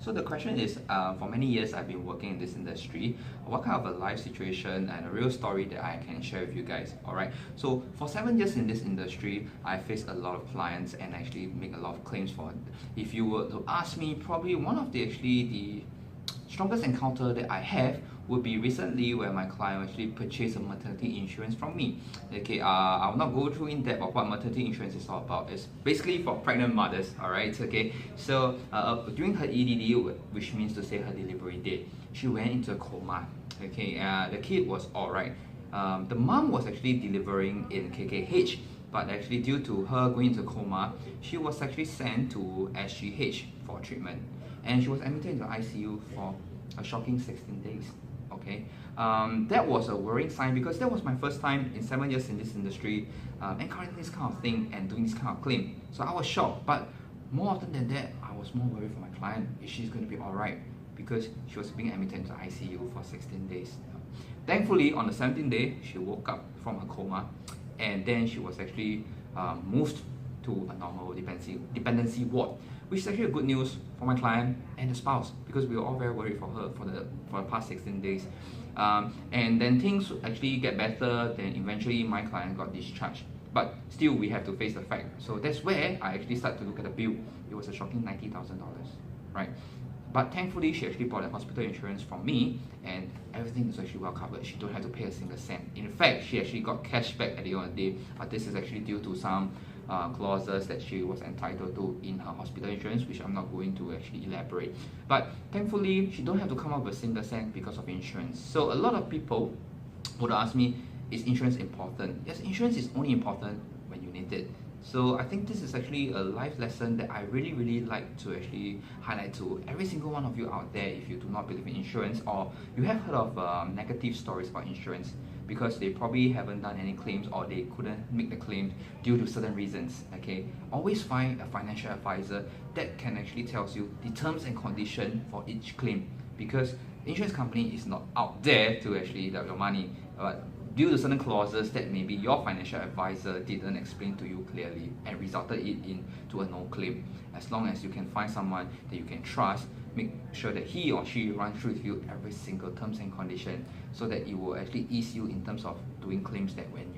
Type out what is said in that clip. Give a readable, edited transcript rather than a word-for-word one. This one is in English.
So the question is, for many years I've been working in this industry. What kind of a life situation and a real story that I can share with you guys? Alright, so for 7 years in this industry, I faced a lot of clients and actually make a lot of claims for. If you were to ask me, probably one of the strongest encounter that I have would be recently where my client actually purchased a maternity insurance from me. Okay, I will not go through in depth of what maternity insurance is all about. It's basically for pregnant mothers, alright, okay. So during her EDD, which means to say her delivery date, she went into a coma. Okay, the kid was alright. The mom was actually delivering in KKH, but actually due to her going into coma, she was actually sent to SGH for treatment, and she was admitted into ICU for a shocking 16 days. Okay, that was a worrying sign because that was my first time in 7 years in this industry encountering this kind of thing and doing this kind of claim. So I was shocked, but more often than that, I was more worried for my client. Is she's going to be alright? Because she was being admitted into ICU for 16 days. Thankfully, on the 17th day, she woke up from her coma, and then she was actually moved to a normal dependency ward, which is actually a good news for my client and the spouse, because we were all very worried for her for the past 16 days. And then things actually get better, then eventually my client got discharged. But still, we have to face the fact. So that's where I actually start to look at the bill. It was a shocking $90,000, right? But thankfully, she actually bought a hospital insurance from me, and everything is actually well covered. She don't have to pay a single cent. In fact, she actually got cash back at the end of the day, but this is actually due to some clauses that she was entitled to in her hospital insurance, which I'm not going to actually elaborate. But thankfully, she don't have to come up with a single cent because of insurance. So a lot of people would ask me, is insurance important? Yes, insurance is only important when you need it. So I think this is actually a life lesson that I really like to actually highlight to every single one of you out there. If you do not believe in insurance, or you have heard of negative stories about insurance because they probably haven't done any claims, or they couldn't make the claim due to certain reasons, okay, always find a financial advisor that can actually tells you the terms and condition for each claim, because the insurance company is not out there to actually deduct your money, but due to certain clauses that maybe your financial advisor didn't explain to you clearly and resulted it into a no claim. As long as you can find someone that you can trust, make sure that he or she runs through with you every single terms and condition, so that it will actually ease you in terms of doing claims that when